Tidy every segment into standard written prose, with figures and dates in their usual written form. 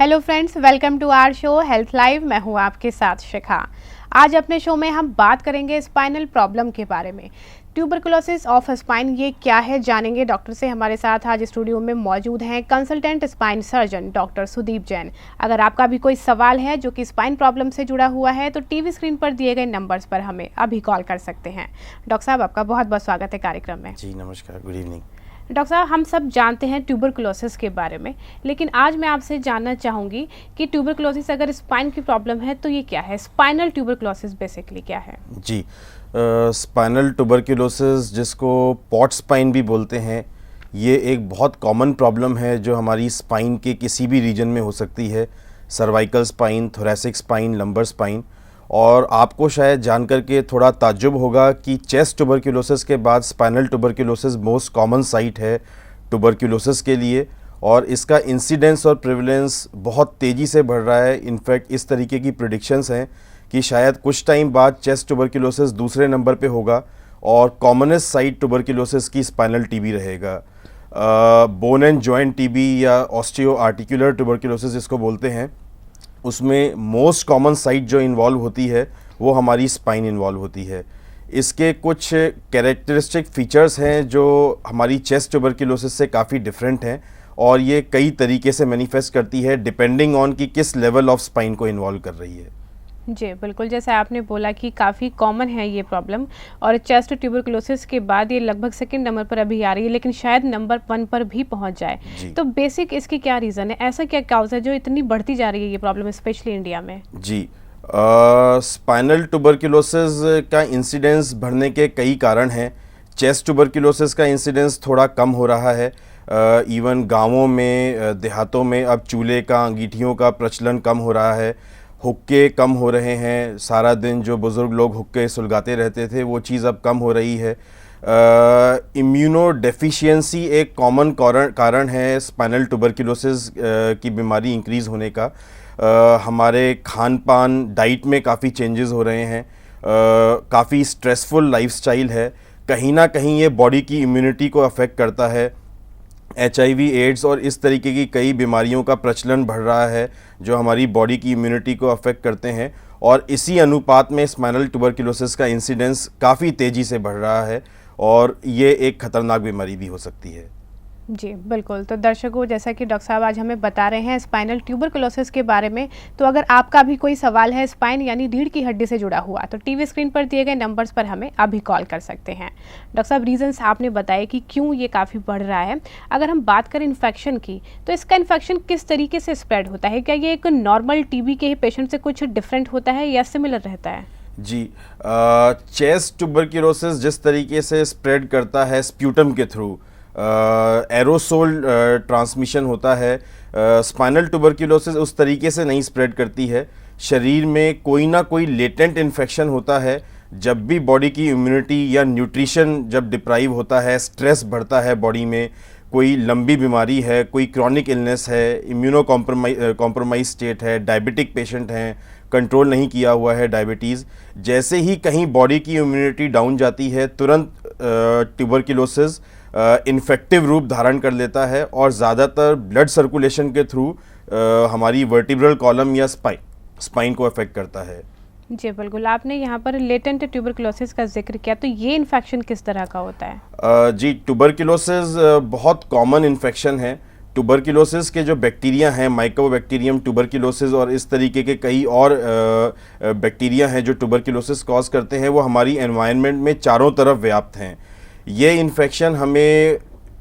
Hello friends, welcome to our show health live. मैं हूं आपके साथ शिखा। आज अपने शो में हम बात करेंगे स्पाइनल प्रॉब्लम के बारे में। ट्यूबरकुलोसिस ऑफ स्पाइन ये क्या है, जानेंगे। डॉक्टर से हमारे साथ आज स्टूडियो में मौजूद हैं consultant spine surgeon doctor Sudeep Jain. अगर आपका भी कोई सवाल है जो कि स्पाइन प्रॉब्लम से जुड़ा हुआ है तो टीवी स्क्रीन पर दिए गए नंबर्स पर हमें अभी कॉल कर सकते हैं। डॉक्टर साहब, आपका बहुत बहुत स्वागत है कार्यक्रम में। जी नमस्कार, गुड इवनिंग। डॉक्टर साहब, हम सब जानते हैं ट्यूबरकुलोसिस के बारे में, लेकिन आज मैं आपसे जानना चाहूँगी कि ट्यूबरकुलोसिस अगर स्पाइन की प्रॉब्लम है तो ये क्या है? स्पाइनल ट्यूबरकुलोसिस बेसिकली क्या है? जी, स्पाइनल ट्यूबरकुलोसिस जिसको पॉट स्पाइन भी बोलते हैं, ये एक बहुत कॉमन प्रॉब्लम है जो हमारी स्पाइन के किसी भी रीजन में हो सकती है। Cervical spine, thoracic spine, lumbar spine. और आपको शायद जानकर के थोड़ा ताज्जुब होगा कि चेस्ट ट्यूबरकुलोसिस के बाद spinal tuberculosis most common site है ट्यूबरकुलोसिस के लिए, और इसका इंसिडेंस और प्रेवलेंस बहुत तेज़ी से बढ़ रहा है। इनफैक्ट इस तरीके की प्रेडिक्शंस हैं कि शायद कुछ टाइम बाद चेस्ट ट्यूबरकुलोसिस दूसरे नंबर पे होगा और कॉमनेस्ट साइट ट्यूबरकुलोसिस की स्पाइनल टीबी रहेगा। बोन एंड जॉइंट टीबी या ऑस्टियो आर्टिकुलर ट्यूबरकुलोसिस जिसको बोलते हैं, उसमें मोस्ट कॉमन साइट जो इन्वॉल्व होती है वो हमारी स्पाइन इन्वॉल्व होती है। इसके कुछ कैरेक्टरिस्टिक फीचर्स हैं जो हमारी चेस्ट ट्यूबरकुलोसिस से काफ़ी डिफरेंट हैं, और ये कई तरीके से मैनिफेस्ट करती है डिपेंडिंग ऑन कि किस लेवल ऑफ स्पाइन को इन्वॉल्व कर रही है। जी बिल्कुल, जैसे आपने बोला कि काफ़ी कॉमन है ये प्रॉब्लम, और चेस्ट ट्यूबरकुलोसिस के बाद ये लगभग सेकंड नंबर पर अभी आ रही है, लेकिन शायद नंबर 1 पर भी पहुंच जाए। तो बेसिक इसकी क्या रीज़न है? ऐसा क्या काउज है जो इतनी बढ़ती जा रही है ये प्रॉब्लम, स्पेशली इंडिया में? जी, स्पाइनल ट्यूबरकुलोसिस का इंसिडेंस बढ़ने के कई कारण हैं। चेस्ट ट्यूबरकुलोसिस का इंसिडेंस थोड़ा कम हो रहा है। इवन गांवों में, देहातों में अब चूल्हे का, अंगीठियों का प्रचलन कम हो रहा है। हुक्के कम हो रहे हैं। सारा दिन जो बुज़ुर्ग लोग हुक्के सुलगाते रहते थे वो चीज़ अब कम हो रही है। इम्यूनो डेफिशिएंसी एक कॉमन कारण है स्पाइनल ट्यूबरकुलोसिस की बीमारी इंक्रीज़ होने का। हमारे खान पान, डाइट में काफ़ी चेंजेस हो रहे हैं। काफ़ी स्ट्रेसफुल लाइफस्टाइल है। कहीं ना कहीं ये बॉडी की इम्यूनिटी को अफेक्ट करता है। HIV, एड्स और इस तरीके की कई बीमारियों का प्रचलन बढ़ रहा है जो हमारी बॉडी की इम्यूनिटी को अफेक्ट करते हैं, और इसी अनुपात में स्पाइनल ट्यूबरकुलोसिस का इंसिडेंस काफ़ी तेज़ी से बढ़ रहा है, और ये एक ख़तरनाक बीमारी भी हो सकती है। जी बिल्कुल। तो दर्शकों, जैसा कि डॉक्टर साहब आज हमें बता रहे हैं स्पाइनल ट्यूबरकुलोसिस के बारे में, तो अगर आपका भी कोई सवाल है स्पाइन यानी रीढ़ की हड्डी से जुड़ा हुआ, तो टीवी स्क्रीन पर दिए गए नंबर्स पर हमें अभी कॉल कर सकते हैं। डॉक्टर साहब, रीजंस आपने बताए कि क्यों ये काफ़ी बढ़ रहा है। अगर हम बात करें इन्फेक्शन की, तो इसका इन्फेक्शन किस तरीके से स्प्रेड होता है? क्या ये एक नॉर्मल टीबी के पेशेंट से कुछ डिफरेंट होता है या सिमिलर रहता है? जी, चेस्ट ट्यूबरकुलोसिस जिस तरीके से स्प्रेड करता है स्प्यूटम के थ्रू, एरोसोल ट्रांसमिशन होता है। स्पाइनल ट्यूबरकुलोसिस उस तरीके से नहीं स्प्रेड करती है। शरीर में कोई ना कोई लेटेंट इन्फेक्शन होता है। जब भी बॉडी की इम्यूनिटी या न्यूट्रिशन जब डिप्राइव होता है, स्ट्रेस बढ़ता है बॉडी में, कोई लंबी बीमारी है, कोई क्रॉनिक इलनेस है, इम्यूनो कॉम्प्रोमाइज स्टेट है, डायबिटिक पेशेंट हैं, कंट्रोल नहीं किया हुआ है डायबिटीज़, जैसे ही कहीं बॉडी की इम्यूनिटी डाउन जाती है तुरंत ट्यूबरकुलोसिस इन्फेक्टिव रूप धारण कर लेता है, और ज़्यादातर ब्लड सर्कुलेशन के थ्रू हमारी वर्टिब्रल कॉलम या स्पाइन को अफेक्ट करता है। जी बिल्कुल, आपने यहाँ पर लेटेंट ट्यूबरकुलोसिस का जिक्र किया, तो ये इन्फेक्शन किस तरह का होता है? जी, ट्यूबरकुलोसिस बहुत कॉमन इन्फेक्शन है। ट्यूबरकुलोसिस के जो बैक्टीरिया हैं, माइकोबैक्टीरियम ट्यूबरकुलोसिस और इस तरीके के कई और बैक्टीरिया हैं जो ट्यूबरकुलोसिस कॉज करते हैं, वो हमारी एनवायरनमेंट में चारों तरफ व्याप्त हैं। ये इन्फेक्शन हमें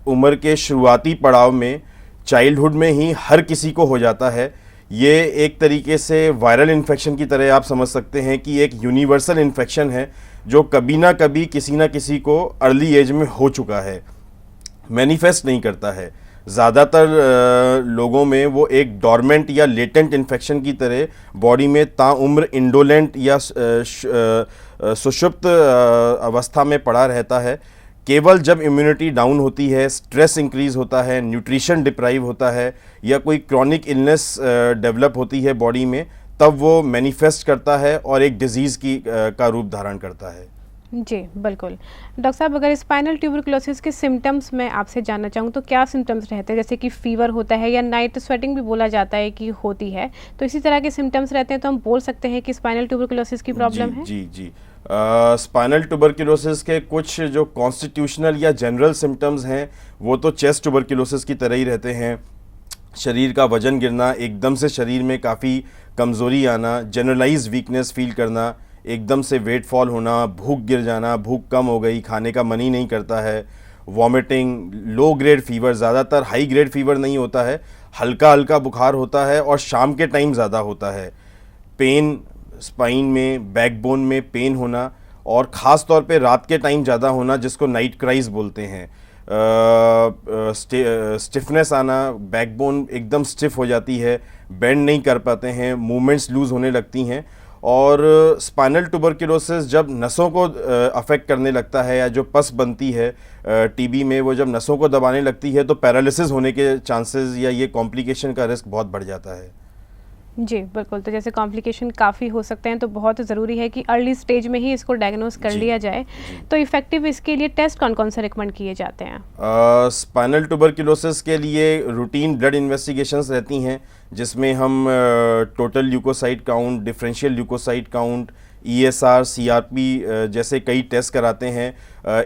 उम्र के शुरुआती पड़ाव में, चाइल्डहुड में ही हर किसी को हो जाता है। ये एक तरीके से वायरल इन्फेक्शन की तरह आप समझ सकते हैं कि एक यूनिवर्सल इन्फेक्शन है जो कभी ना कभी किसी ना किसी को अर्ली एज में हो चुका है। मैनिफेस्ट नहीं करता है। ज़्यादातर लोगों में वो एक डॉर्मेंट या लेटेंट इन्फेक्शन की तरह बॉडी में ताउम्र इंडोलेंट या सुषुप्त अवस्था में पड़ा रहता है। केवल जब इम्यूनिटी डाउन होती है, स्ट्रेस इंक्रीज़ होता है, न्यूट्रिशन डिप्राइव होता है, या कोई क्रॉनिक इलनेस डेवलप होती है बॉडी में, तब वो मैनिफेस्ट करता है और एक डिजीज़ का रूप धारण करता है। जी, बिल्कुल। डॉक्टर साहब, अगर स्पाइनल ट्यूबरकुलोसिस के सिम्पटम्स मैं आपसे जानना चाहूँ तो क्या सिम्पटम्स रहते हैं? जैसे कि फ़ीवर होता है या नाइट स्वेटिंग भी बोला जाता है कि होती है, तो इसी तरह के सिम्पटम्स रहते हैं तो हम बोल सकते हैं कि स्पाइनल ट्यूबरकुलोसिस की जी प्रॉब्लम है? जी जी स्पाइनल ट्यूबरक्लोसिस के कुछ जो कॉन्स्टिट्यूशनल या जनरल सिम्टम्स हैं वो तो चेस्ट ट्यूबरक्लोसिस की तरह ही रहते हैं। शरीर का वजन गिरना, एकदम से शरीर में काफ़ी कमज़ोरी आना, जनरलाइज वीकनेस फील करना, एकदम से वेट फॉल होना, भूख गिर जाना, भूख कम हो गई, खाने का मन ही नहीं करता है, वॉमिटिंग, लो ग्रेड फीवर, ज़्यादातर हाई ग्रेड फीवर नहीं होता है, हल्का हल्का बुखार होता है और शाम के टाइम ज़्यादा होता है, पेन स्पाइन में, बैकबोन में पेन होना और ख़ास तौर पे रात के टाइम ज़्यादा होना जिसको नाइट क्राइज बोलते हैं, स्टिफनेस आना, बैकबोन एकदम स्टिफ हो जाती है, बेंड नहीं कर पाते हैं, मूवमेंट्स लूज़ होने लगती हैं। और स्पाइनल ट्यूबरक्लोसिस जब नसों को अफेक्ट करने लगता है या जो पस बनती है टीबी में, वो जब नसों को दबाने लगती है तो पैरालिसिस होने के चांसेस या ये कॉम्प्लिकेशन का रिस्क बहुत बढ़ जाता है। जी, बिल्कुल। तो जैसे कॉम्प्लिकेशन काफ़ी हो सकते हैं तो बहुत ज़रूरी है कि अर्ली स्टेज में ही इसको डायग्नोस कर लिया जाए। तो इफ़ेक्टिव इसके लिए टेस्ट कौन-कौन से रिकमेंड किए जाते हैं? स्पाइनल ट्यूबरक्लोसिस के लिए रूटीन ब्लड इन्वेस्टिगेशंस रहती हैं जिसमें हम total leukocyte count, differential leukocyte count, ESR, CRP जैसे कई टेस्ट कराते हैं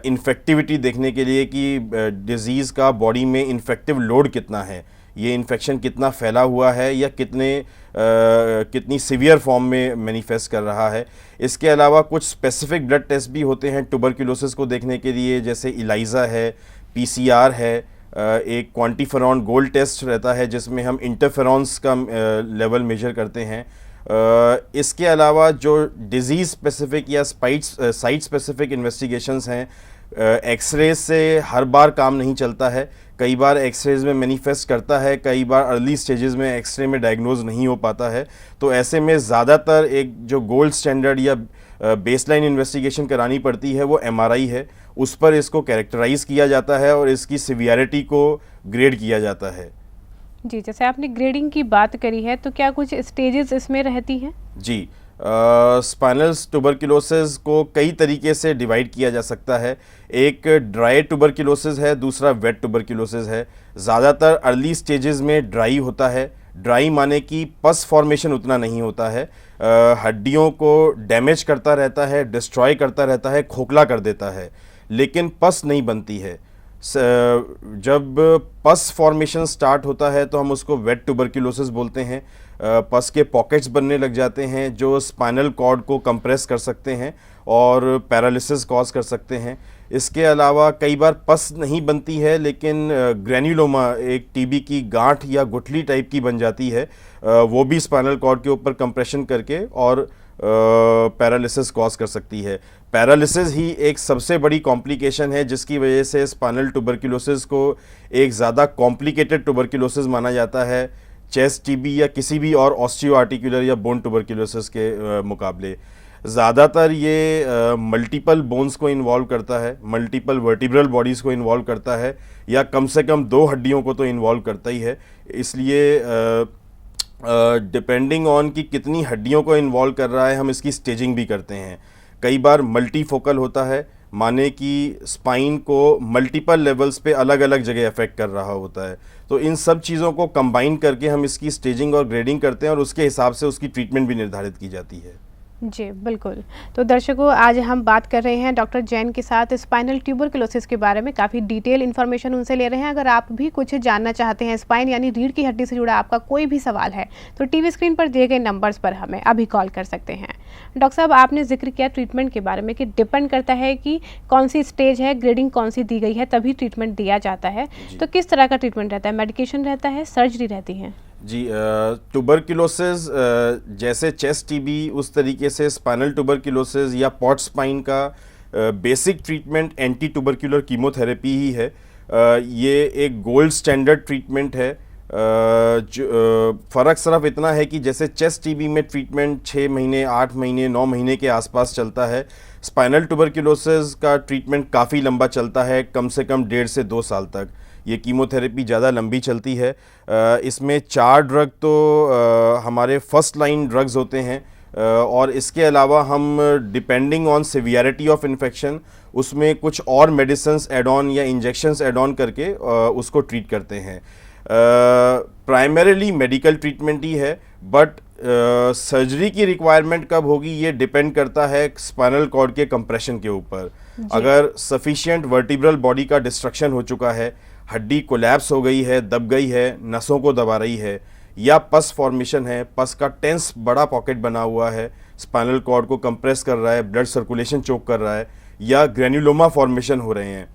इन्फेक्टिविटी देखने के लिए कि डिज़ीज़ का बॉडी में इन्फेक्टिव लोड कितना है, ये इन्फेक्शन कितना फैला हुआ है या कितनी सीवियर फॉर्म में मैनिफेस्ट कर रहा है। इसके अलावा कुछ स्पेसिफिक ब्लड टेस्ट भी होते हैं ट्यूबरक्लोसिस को देखने के लिए, जैसे इलाइज़ा है, पीसीआर है, एक क्वांटिफेरॉन गोल्ड टेस्ट रहता है जिसमें हम इंटरफेरॉन्स का लेवल मेजर करते हैं। इसके अलावा जो डिज़ीज़ स्पेसिफिक या साइट स्पेसिफिक इन्वेस्टिगेशंस हैं, एक्सरे से हर बार काम नहीं चलता है, कई बार एक्सरेज में मैनिफेस्ट करता है, कई बार अर्ली स्टेजेस में एक्सरे में डायग्नोज नहीं हो पाता है। तो ऐसे में ज़्यादातर एक जो गोल्ड स्टैंडर्ड या बेसलाइन इन्वेस्टिगेशन करानी पड़ती है वो एमआरआई है, उस पर इसको कैरेक्टराइज किया जाता है और इसकी सिवियरिटी को ग्रेड किया जाता है। जी, जैसे आपने ग्रेडिंग की बात करी है तो क्या कुछ स्टेजेस इसमें रहती हैं? जी, स्पाइनल ट्यूबरक्लोसिस को कई तरीके से डिवाइड किया जा सकता है। एक ड्राई ट्यूबरक्लोसिस है, दूसरा वेट ट्यूबरक्लोसिस है। ज़्यादातर अर्ली स्टेजेस में ड्राई होता है। ड्राई माने कि पस फॉर्मेशन उतना नहीं होता है, हड्डियों को डैमेज करता रहता है, डिस्ट्रॉय करता रहता है, खोखला कर देता है, लेकिन पस नहीं बनती है। जब पस फॉर्मेशन स्टार्ट होता है तो हम उसको वेट ट्यूबरक्लोसिस बोलते हैं। पस के पॉकेट्स बनने लग जाते हैं जो स्पाइनल कॉर्ड को कंप्रेस कर सकते हैं और पैरालिसिस कॉज कर सकते हैं। इसके अलावा कई बार पस नहीं बनती है लेकिन ग्रैन्युलोमा, एक टीबी की गांठ या गुठली टाइप की बन जाती है, वो भी स्पाइनल कॉर्ड के ऊपर कंप्रेशन करके और पैरालिसिस कॉज कर सकती है। पैरालिसिस ही एक सबसे बड़ी कॉम्प्लिकेशन है जिसकी वजह से स्पाइनल ट्यूबरक्लोसिस को एक ज़्यादा कॉम्प्लिकेटेड ट्यूबरक्लोसिस माना जाता है चेस्ट टीबी या किसी भी और ऑस्टियो आर्टिकुलर या बोन ट्यूबरक्लोसिस के मुकाबले। ज़्यादातर ये मल्टीपल बोन्स को इन्वॉल्व करता है, मल्टीपल वर्टिब्रल बॉडीज़ को इन्वॉल्व करता है, या कम से कम 2 हड्डियों को तो इन्वॉल्व करता ही है। इसलिए डिपेंडिंग ऑन कि कितनी हड्डियों को इन्वॉल्व कर रहा है हम इसकी स्टेजिंग भी करते हैं। कई बार मल्टीफोकल होता है, माने कि स्पाइन को मल्टीपल लेवल्स पे अलग अलग जगह अफेक्ट कर रहा होता है। तो इन सब चीज़ों को कंबाइन करके हम इसकी स्टेजिंग और ग्रेडिंग करते हैं और उसके हिसाब से उसकी ट्रीटमेंट भी निर्धारित की जाती है। जी, बिल्कुल। तो दर्शकों, आज हम बात कर रहे हैं डॉक्टर जैन के साथ स्पाइनल ट्यूबरकुलोसिस के बारे में। काफ़ी डिटेल इन्फॉर्मेशन उनसे ले रहे हैं। अगर आप भी कुछ जानना चाहते हैं, स्पाइन यानी रीढ़ की हड्डी से जुड़ा आपका कोई भी सवाल है, तो टीवी स्क्रीन पर दिए गए नंबर्स पर हमें अभी कॉल कर सकते हैं। डॉक्टर साहब, आपने जिक्र किया ट्रीटमेंट के बारे में कि डिपेंड करता है कि कौन सी स्टेज है, ग्रेडिंग कौन सी दी गई है, तभी ट्रीटमेंट दिया जाता है। तो किस तरह का ट्रीटमेंट रहता है? मेडिकेशन रहता है, सर्जरी रहती है? जी, ट्यूबरक्लोसिस जैसे चेस्ट टीबी उस तरीके से स्पाइनल ट्यूबरक्लोसिस या पॉट स्पाइन का बेसिक ट्रीटमेंट एंटी ट्यूबरक्युलर कीमोथेरेपी ही है। ये एक गोल्ड स्टैंडर्ड ट्रीटमेंट है। जो फ़र्क सिर्फ इतना है कि जैसे चेस्ट टीबी में ट्रीटमेंट 6 महीने, 8 महीने, 9 महीने के आसपास चलता है, स्पाइनल ट्यूबरक्लोसिस का ट्रीटमेंट काफ़ी लंबा चलता है, कम से कम 1.5 से 2 साल तक। ये कीमोथेरेपी ज़्यादा लंबी चलती है। इसमें 4 ड्रग तो हमारे फर्स्ट लाइन ड्रग्स होते हैं, और इसके अलावा हम depending on severity of infection उसमें कुछ और मेडिसिन्स एड ऑन या इंजेक्शंस एड ऑन करके उसको ट्रीट करते हैं। प्राइमरीली मेडिकल ट्रीटमेंट ही है, बट सर्जरी की रिक्वायरमेंट कब होगी ये डिपेंड करता है स्पाइनल कॉर्ड के कंप्रेशन के ऊपर। अगर सफिशिएंट वर्टिब्रल बॉडी का डिस्ट्रक्शन हो चुका है, हड्डी कोलैप्स हो गई है, दब गई है, नसों को दबा रही है, या पस फॉर्मेशन है, पस का टेंस बड़ा पॉकेट बना हुआ है, स्पाइनल कॉर्ड को कंप्रेस कर रहा है, ब्लड सर्कुलेशन चोक कर रहा है, या ग्रेन्युलोमा फॉर्मेशन हो रहे हैं,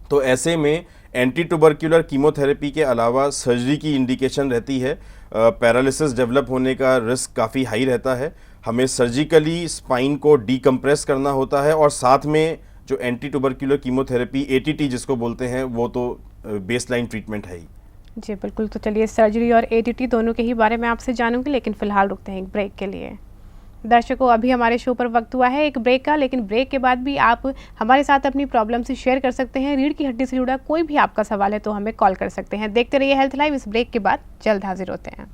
तो ऐसे में एंटी ट्यूबरक्युलर कीमोथेरेपी के अलावा सर्जरी की इंडिकेशन रहती है। पैरालिसिस डेवलप होने का रिस्क काफ़ी हाई रहता है। हमें सर्जिकली स्पाइन को डीकम्प्रेस करना होता है, और साथ में जो एंटी ट्यूबरक्युलर कीमोथेरेपी ATT जिसको बोलते हैं, वो तो बेसलाइन ट्रीटमेंट है ही। जी बिल्कुल, तो चलिए सर्जरी और ATT दोनों के ही बारे में आपसे जानूंगी, लेकिन फ़िलहाल रुकते हैं एक ब्रेक के लिए। दर्शकों, अभी हमारे शो पर वक्त हुआ है एक ब्रेक का, लेकिन ब्रेक के बाद भी आप हमारे साथ अपनी प्रॉब्लम से शेयर कर सकते हैं। रीढ़ की हड्डी से जुड़ा कोई भी आपका सवाल है तो हमें कॉल कर सकते हैं। देखते रहिए हेल्थ लाइव। इस ब्रेक के बाद जल्द हाजिर होते हैं।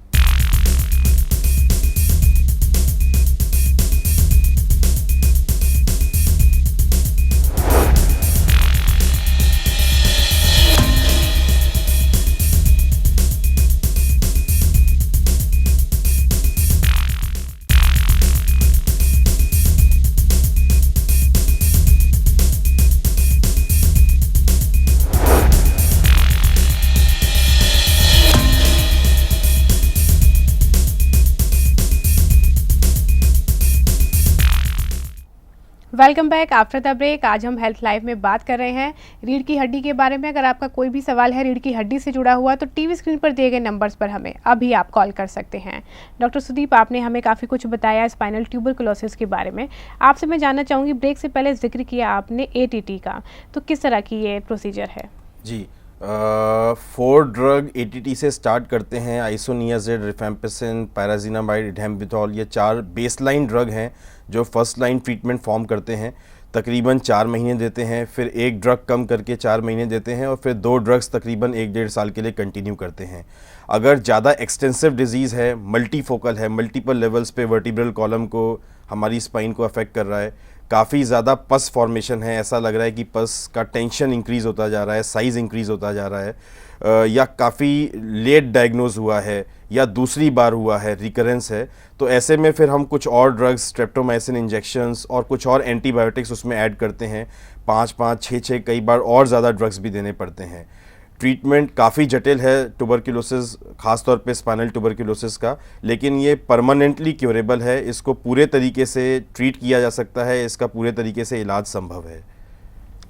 Welcome back after the break. आज हम हेल्थ लाइव में बात कर रहे हैं रीढ़ की हड्डी के बारे में। अगर आपका कोई भी सवाल है रीढ़ की हड्डी से जुड़ा हुआ तो टीवी स्क्रीन पर दिए गए नंबर्स पर हमें अभी आप कॉल कर सकते हैं। डॉक्टर सुदीप, आपने हमें काफ़ी कुछ बताया स्पाइनल ट्यूबरकुलोसिस के बारे में। आपसे मैं जानना चाहूँगी, ब्रेक से पहले जिक्र किया आपने ATT का, तो किस तरह की ये प्रोसीजर है? जी, 4 ड्रग ATT से स्टार्ट करते हैं। आइसोनियाजिड, रिफेम्पिसिन, पायराजिनामाइड, इथैम्बुटोल, ये 4 बेसलाइन ड्रग हैं जो फर्स्ट लाइन ट्रीटमेंट फॉर्म करते हैं। तकरीबन 4 महीने देते हैं, फिर एक ड्रग कम करके 4 महीने देते हैं, और फिर 2 ड्रग्स तकरीबन 1-1.5 साल के लिए कंटिन्यू करते हैं। अगर ज़्यादा एक्सटेंसिव डिजीज़ है, मल्टीफोकल है, मल्टीपल लेवल्स पे वर्टिब्रल कॉलम को, हमारी स्पाइन को अफेक्ट कर रहा है, काफ़ी ज़्यादा पस फॉर्मेशन है, ऐसा लग रहा है कि पस का टेंशन इंक्रीज़ होता जा रहा है, साइज़ इंक्रीज़ होता जा रहा है, या काफ़ी लेट डायग्नोज हुआ है, या दूसरी बार हुआ है, रिकरेंस है, तो ऐसे में फिर हम कुछ और ड्रग्स, स्ट्रेप्टोमाइसिन इंजेक्शंस और कुछ और एंटीबायोटिक्स उसमें ऐड करते हैं। 5-5, 6-6 कई बार और ज़्यादा ड्रग्स भी देने पड़ते हैं। ट्रीटमेंट काफ़ी जटिल है ट्यूबरक्यूलोसिस, खासतौर पे स्पाइनल ट्यूबरक्यूलोसिस का, लेकिन ये परमानेंटली क्योरेबल है। इसको पूरे तरीके से ट्रीट किया जा सकता है, इसका पूरे तरीके से इलाज संभव है।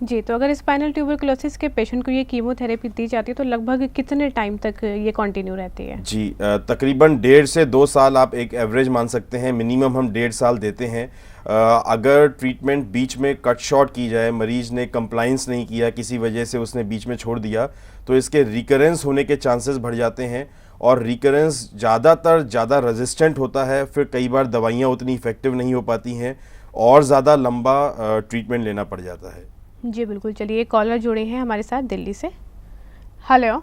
जी, तो अगर स्पाइनल ट्यूबरकुलोसिस के पेशेंट को ये कीमोथेरेपी दी जाती है तो लगभग कितने टाइम तक ये कंटिन्यू रहती है? जी, तकरीबन 1.5 से 2 साल आप एक एवरेज मान सकते हैं। मिनिमम हम 1.5 साल देते हैं। अगर ट्रीटमेंट बीच में कट शॉर्ट की जाए, मरीज ने कंप्लाइंस नहीं किया, किसी वजह से उसने बीच में छोड़ दिया, तो इसके रिकरेंस होने के चांसेस बढ़ जाते हैं, और रिकरेंस ज़्यादातर ज़्यादा रेजिस्टेंट होता है। फिर कई बार दवाइयाँ उतनी इफ़ेक्टिव नहीं हो पाती हैं, और ज़्यादा लंबा ट्रीटमेंट लेना पड़ जाता है। जी बिल्कुल, चलिए कॉलर जुड़े हैं हमारे साथ दिल्ली से। हेलो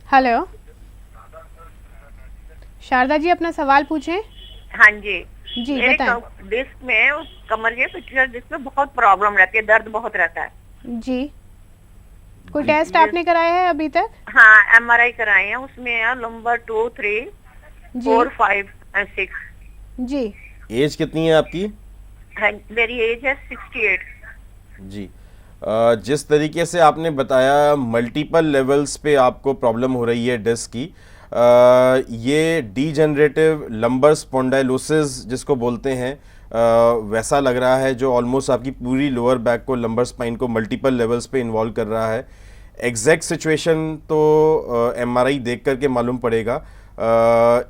हेलो, शारदा जी अपना सवाल पूछें। हाँ जी जी मेरे बताएं। डिस्क में उस कमर के पिछले डिस्क में बहुत प्रॉब्लम रहती है, दर्द बहुत रहता है। जी, कोई टेस्ट आपने कराया है अभी तक? हाँ, MRI कराए हैं, उसमें है नंबर 2, 3, 4, 5 और 6। जी, एज कितनी है आपकी? मेरी एज है 68। जी, जिस तरीके से आपने बताया मल्टीपल लेवल्स पे आपको प्रॉब्लम हो रही है डिस्क की, ये डीजेनरेटिव लंबर स्पॉन्डाइलोसिस जिसको बोलते हैं, वैसा लग रहा है, जो ऑलमोस्ट आपकी पूरी लोअर बैक को, लंबर स्पाइन को मल्टीपल लेवल्स पे इन्वॉल्व कर रहा है। एग्जैक्ट सिचुएशन तो MRI देख करके मालूम पड़ेगा।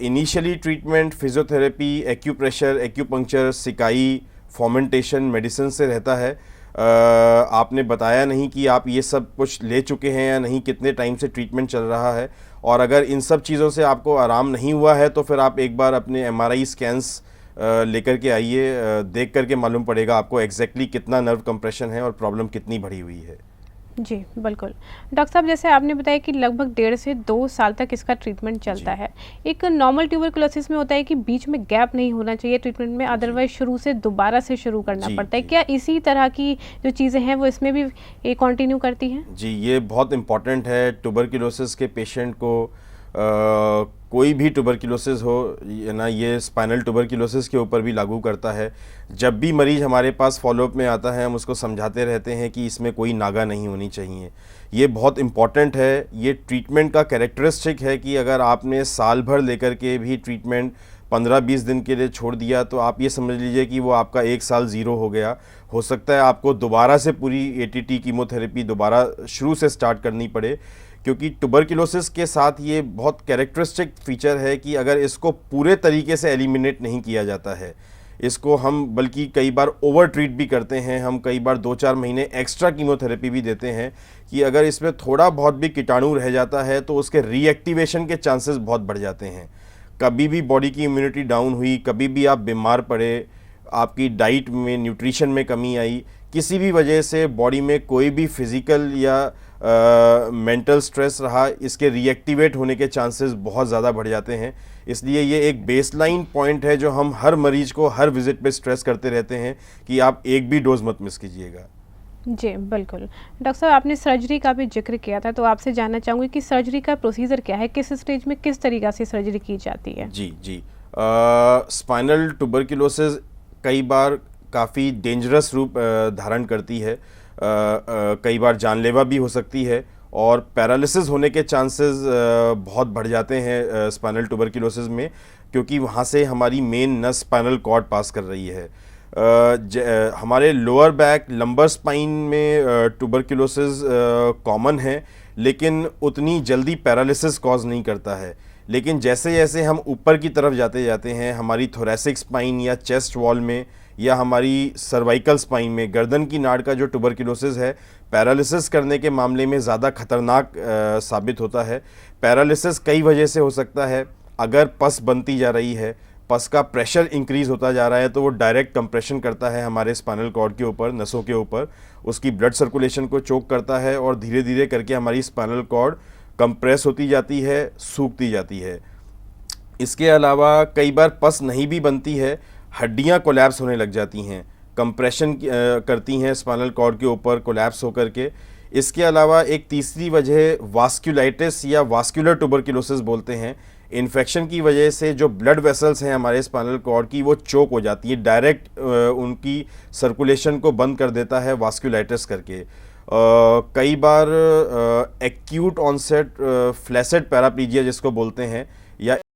Initially treatment physiotherapy, acupressure, acupuncture, सिकाई, फॉर्मेंटेशन, मेडिसिन से रहता है। आपने बताया नहीं कि आप ये सब कुछ ले चुके हैं या नहीं, कितने टाइम से ट्रीटमेंट चल रहा है, और अगर इन सब चीज़ों से आपको आराम नहीं हुआ है तो फिर आप एक बार अपने MRI स्कैन्स लेकर के आइए। देख करके मालूम पड़ेगा आपको एग्जैक्टली कितना नर्व कंप्रेशन है और प्रॉब्लम कितनी बढ़ी हुई है। जी, बिल्कुल। डॉक्टर साहब, जैसे आपने बताया कि लगभग 1.5 से 2 साल तक इसका ट्रीटमेंट चलता है। एक नॉर्मल ट्यूबरकुलोसिस में होता है कि बीच में गैप नहीं होना चाहिए ट्रीटमेंट में, अदरवाइज़ शुरू से दोबारा से शुरू करना जी, पड़ता है। जी। क्या इसी तरह की जो चीज़ें हैं वो इसमें भी ये कंटिन्यू करती हैं? जी, ये बहुत इम्पॉर्टेंट है ट्यूबरकुलोसिस के पेशेंट को। कोई भी ट्यूबरकुलोसिस हो ये ना, ये स्पाइनल ट्यूबरकुलोसिस के ऊपर भी लागू करता है। जब भी मरीज़ हमारे पास फॉलोअप में आता है, हम उसको समझाते रहते हैं कि इसमें कोई नागा नहीं होनी चाहिए। ये बहुत इम्पॉर्टेंट है। ये ट्रीटमेंट का कैरेक्टरिस्टिक है कि अगर आपने साल भर लेकर के भी ट्रीटमेंट 15-20 दिन के लिए छोड़ दिया, तो आप ये समझ लीजिए कि वो आपका 1 साल ज़ीरो हो गया। हो सकता है आपको दोबारा से पूरी एटीटी कीमोथेरेपी दोबारा शुरू से स्टार्ट करनी पड़े, क्योंकि ट्यूबरकुलोसिस के साथ ये बहुत कैरेक्टरिस्टिक फीचर है कि अगर इसको पूरे तरीके से एलिमिनेट नहीं किया जाता है, इसको हम बल्कि कई बार ओवर ट्रीट भी करते हैं। हम कई बार 2-4 महीने एक्स्ट्रा कीमोथेरेपी भी देते हैं कि अगर इसमें थोड़ा बहुत भी कीटाणु रह जाता है तो उसके रीएक्टिवेशन के चांसेस बहुत बढ़ जाते हैं। कभी भी बॉडी की इम्यूनिटी डाउन हुई, कभी भी आप बीमार पड़े, आपकी डाइट में न्यूट्रिशन में कमी आई, किसी भी वजह से बॉडी में कोई भी फिज़िकल या मेंटल स्ट्रेस रहा, इसके रीएक्टिवेट होने के चांसेस बहुत ज़्यादा बढ़ जाते हैं। इसलिए ये एक बेसलाइन पॉइंट है जो हम हर मरीज को हर विज़िट पे स्ट्रेस करते रहते हैं कि आप एक भी डोज मत मिस कीजिएगा। जी, बिल्कुल। डॉक्टर साहब, आपने सर्जरी का भी ज़िक्र किया था, तो आपसे जानना चाहूँगी कि सर्जरी का प्रोसीजर क्या है? किस स्टेज में किस तरीक़ा से सर्जरी की जाती है? जी, जी। स्पाइनल ट्यूबरकुलोसिस कई बार काफ़ी डेंजरस रूप धारण करती है। कई बार जानलेवा भी हो सकती है और पैरालिसिस होने के चांसेस बहुत बढ़ जाते हैं स्पाइनल ट्यूबरकुलोसिस में, क्योंकि वहाँ से हमारी मेन नस स्पाइनल कॉर्ड पास कर रही है। हमारे लोअर बैक लंबर स्पाइन में ट्यूबरकुलोसिस कॉमन है, लेकिन उतनी जल्दी पैरालिसिस कॉज नहीं करता है। लेकिन जैसे जैसे हम ऊपर की तरफ जाते जाते हैं, हमारी थोरेसिक स्पाइन या चेस्ट वॉल में या हमारी सर्वाइकल स्पाइन में, गर्दन की नाड़ का जो ट्यूबरकुलोसिस है, पैरालिसिस करने के मामले में ज़्यादा खतरनाक साबित होता है। पैरालिसिस कई वजह से हो सकता है। अगर पस बनती जा रही है, पस का प्रेशर इंक्रीज़ होता जा रहा है, तो वो डायरेक्ट कंप्रेशन करता है हमारे स्पाइनल कॉर्ड के ऊपर, नसों के ऊपर, उसकी ब्लड सर्कुलेशन को चोक करता है और धीरे धीरे करके हमारी स्पाइनल कॉर्ड कंप्रेस होती जाती है, सूखती जाती है। इसके अलावा कई बार पस नहीं भी बनती है, हड्डियां कोलैप्स होने लग जाती हैं, कंप्रेशन करती हैं स्पाइनल कॉर्ड के ऊपर कोलैप्स होकर के। इसके अलावा एक तीसरी वजह वास्कुलाइटिस या वास्कुलर ट्यूबरकुलोसिस बोलते हैं। इन्फेक्शन की वजह से जो ब्लड वेसल्स हैं हमारे स्पाइनल कॉर्ड की, वो चोक हो जाती है, डायरेक्ट उनकी सर्कुलेशन को बंद कर देता है वास्कुलाइटिस करके। कई बार एक्यूट ऑनसेट फ्लैसिड पैराप्लीजिया जिसको बोलते हैं, या